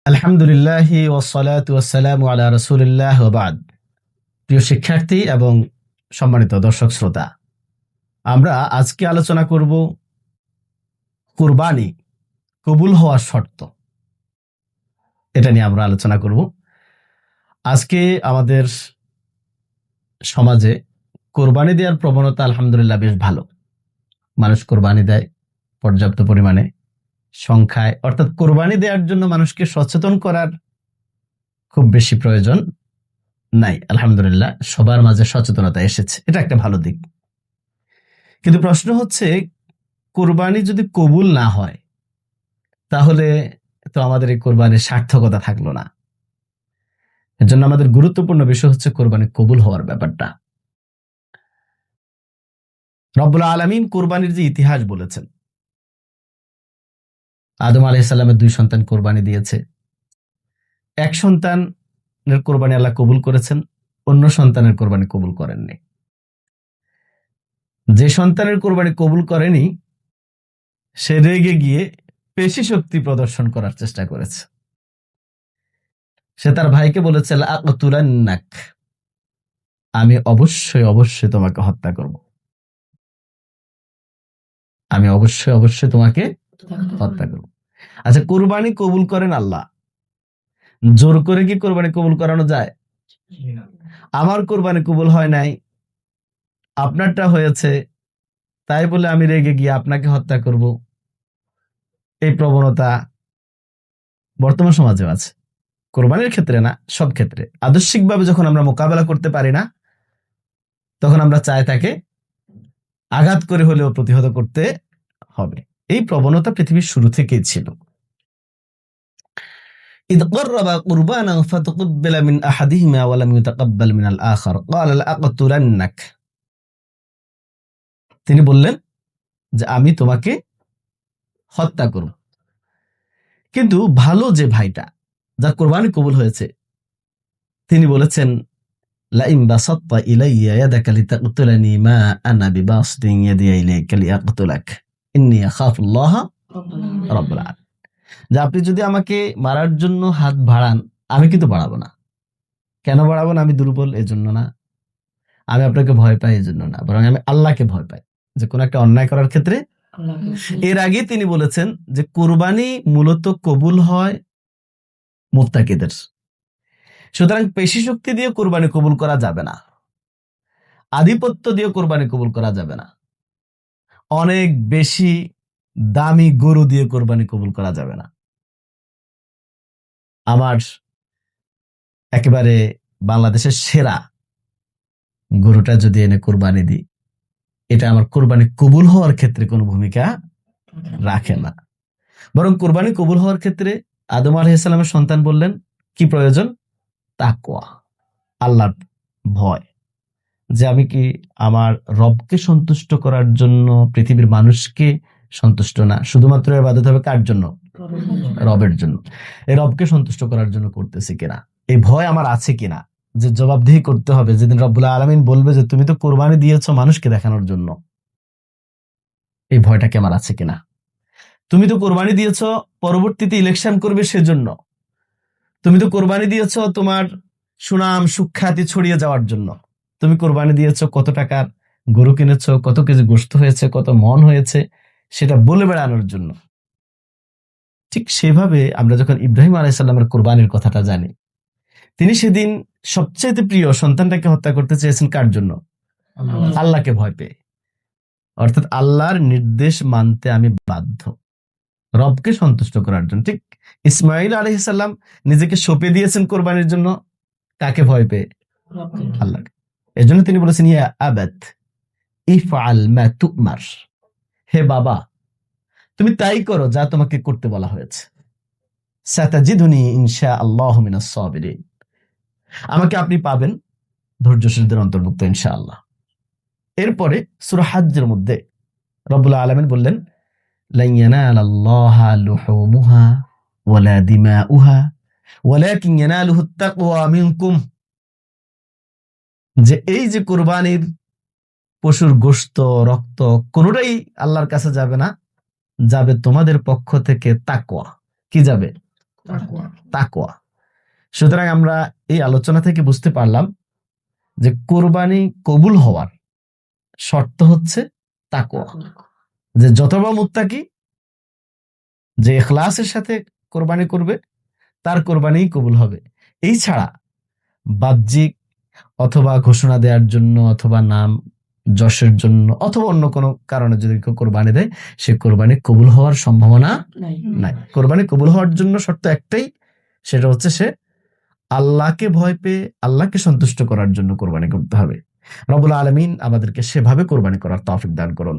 আলহামদুলিল্লাহ ওয়াসসালাতু ওয়াসসালামু আলা রাসূলিল্লাহ ওয়া বা'দ। প্রিয় শিক্ষার্থী এবং সম্মানিত দর্শক শ্রোতা, আমরা আজকে আলোচনা করব কুরবানি কবুল হওয়ার শর্ত। এটা নিয়ে আমরা আলোচনা করব। আজকে আমাদের সমাজে কোরবানি দেওয়ার প্রবণতা আলহামদুলিল্লাহ বেশ ভালো। মানুষ কোরবানি দেয় পর্যাপ্ত পরিমাণে, সংখ্যায়, অর্থাৎ কোরবানি দেওয়ার জন্য মানুষকে সচেতন করার খুব বেশি প্রয়োজন নাই। আলহামদুলিল্লাহ সবার মাঝে সচেতনতা এসেছে, এটা একটা ভালো দিক। কিন্তু প্রশ্ন হচ্ছে, কোরবানি যদি কবুল না হয় তাহলে তো আমাদের এই কোরবানির সার্থকতা থাকলো না। এর জন্য আমাদের গুরুত্বপূর্ণ বিষয় হচ্ছে কোরবানি কবুল হওয়ার ব্যাপারটা। রব্বুল আলামিন কোরবানির যে ইতিহাস বলেছেন, আদম আলাইহিস সালামের 2 সন্তান কোরবানি দিয়েছে। এক সন্তানের কোরবানি আল্লাহ কবুল করেছেন, অন্য সন্তানের কোরবানি কবুল করেননি। যে সন্তানের কোরবানি কবুল করেনি সে রেগে গিয়ে পেশি শক্তি প্রদর্শন করার চেষ্টা করেছে। সে তার ভাইকে বলেছে, লাআকতুলান্নাক, আমি অবশ্যই অবশ্যই তোমাকে হত্যা করব, আমি অবশ্যই অবশ্যই তোমাকে হত্যা করব। আচ্ছা, কোরবানি কবুল করেন আল্লাহ, জোর করে কি কোরবানি কবুল করানো যায়? আমার কোরবানি কবুল হয় নাই, আপনারটা হয়েছে, তাই বলে আমি রেগে গিয়ে আপনাকে হত্যা করব, এই প্রবণতা বর্তমান সমাজেও আছে। কোরবানির ক্ষেত্রে না, সব ক্ষেত্রে আদর্শিকভাবে যখন আমরা মোকাবেলা করতে পারি না, তখন আমরা চাই তাকে আঘাত করে হলেও প্রতিহত করতে হবে। এই প্রবণতা পৃথিবীর শুরু থেকেই ছিল। إذ قرب قربانا فتقبل من أحدهما ولم يتقبل من الآخر قال لأقتلنك, তিনি বললেন যে আমি তোমাকে হত্যা করব। কিন্তু ভালো যে ভাইটা, যার কোরবানি কবুল হয়েছে, তিনি বলেছেন, লাইন বাসাত্তা ইলাইয়া ইয়াদাকা লিতাকতুলানি মা আনা বিবাসতিন ইয়াদি ইলাইকা লিআকতুলাক ইন্নী আখাফুল্লাহ রাব্বুল আলামিন, যে আপনি যদি আমাকে মারার জন্য হাত বাড়ান, আমি কিন্তু বাড়াবো না। কেন বাড়াবো না? আমি দুর্বল এজন্য না, আমি আপনাকে ভয় পাই এজন্য না, বরং আমি আল্লাহকে ভয় পাই, যে কোন একটা অন্যায় করার ক্ষেত্রে। এর আগে তিনি বলেছেন যে কোরবানি মূলত কবুল হয় মুত্তাকিদের। সুতরাং পেশি শক্তি দিয়ে কোরবানি কবুল করা যাবে না, আধিপত্য দিয়ে কোরবানি কবুল করা যাবে না, অনেক বেশি দামি গরু দিয়ে কোরবানি কবুল করা যাবে না। আমার একেবারে বাংলাদেশের সেরা গরুটা যদি এনে কোরবানি দিই, এটা আমার কোরবানি কবুল হওয়ার ক্ষেত্রে কোনো ভূমিকা রাখে না। বরং কোরবানি কবুল হওয়ার ক্ষেত্রে আদম আলাইহিস সালামের সন্তান বললেন, কি প্রয়োজন? তাকওয়া, আল্লাহর ভয়, যে আমি কি আমার রবকে সন্তুষ্ট করার জন্য পৃথিবীর মানুষকে সন্তুষ্ট না, শুধুমাত্র ইবাদত হবে কার জন্য? রবের জন্য। এই রবকে সন্তুষ্ট করার জন্য করতেছি কিনা, এই ভয় আমার আছে কিনা, যে জবাবদিহি করতে হবে যেদিন রব্বুল আলামিন বলবে যে তুমি তো কোরবানি দিয়েছো মানুষকে দেখানোর জন্য, এই ভয়টা কি আমার আছে কিনা। তুমি তো কোরবানি দিয়েছো পরবর্তীতে ইলেকশন করবে সেজন্য, তুমি তো কোরবানি দিয়েছো তোমার সুনাম সুখ্যাতি ছড়িয়ে যাওয়ার জন্য, তুমি কোরবানি দিয়েছো কত টাকার গরু কিনেছো, কত কেজি গোশত হয়েছে, কত মন হয়েছে, সেটা বলে বেড়ানোর জন্য। ঠিক সেভাবে আমরা যখন ইব্রাহিম আলাইহিস সালামের কোরবানির কথাটা জানি, তিনি সেদিন সবচেয়ে প্রিয় সন্তানটাকে হত্যা করতে চেয়েছেন কার জন্য? আল্লাহকে ভয় পেয়ে, অর্থাৎ আল্লাহর নির্দেশ মানতে আমি বাধ্য, রবকে সন্তুষ্ট করার জন্য। ঠিক ইসমাইল আলাইহিস সালাম নিজেকে সঁপে দিয়েছেন কোরবানির জন্য, কাকে ভয় পেয়ে? আল্লাহকে। এর জন্য তিনি বলেছেন, ইয়া আবাত ইফআল মা তুমার, হে বাবা তুমি তাই করো যা তোমাকে করতে বলা হয়েছে। সাতাজিদুনি ইনশাআল্লাহু মিনাস সাবিরিন, আমাকে আপনি পাবেন ধৈর্যশীলদের অন্তর্ভুক্ত ইনশাআল্লাহ। এরপরে সূরা হজ্জের মধ্যে রব্বুল আলামিন বললেন, লান ইয়ানালাল্লাহা লুহুমুহা ওয়ালা দিমাউহা ওয়ালাকিন ইয়ানালুহুত তাকওয়া মিনকুম, যে এই যে কুরবানির পশুর গোশত, রক্ত কোনোটাই আল্লাহর কাছে যাবে না, যাবে তোমাদের পক্ষ থেকে তাকওয়া। কি যাবে? তাকওয়া। সুতরাং আমরা এই আলোচনা থেকে বুঝতে পারলাম যে কোরবানি কবুল হওয়ার শর্ত হচ্ছে তাকওয়া, যে যতবা মুত্তাকি, যে ইখলাসের সাথে কোরবানি করবে তার কোরবানি কবুল হবে। এই ছাড়া বাহ্যিক অথবা ঘোষণা দেওয়ার জন্য অথবা নাম যশের জন্য অথবা অন্য কোনো কারণে যদি কেউ কোরবানি দেয়, সে কোরবানি কবুল হওয়ার সম্ভাবনা নাই। কোরবানি কবুল হওয়ার জন্য শর্ত একটাই, সেটা হচ্ছে সে আল্লাহকে ভয় পেয়ে আল্লাহকে সন্তুষ্ট করার জন্য কোরবানি করতে হবে। রব্বুল আলামিন আমাদেরকে সেভাবে কোরবানি করার তৌফিক দান করুন।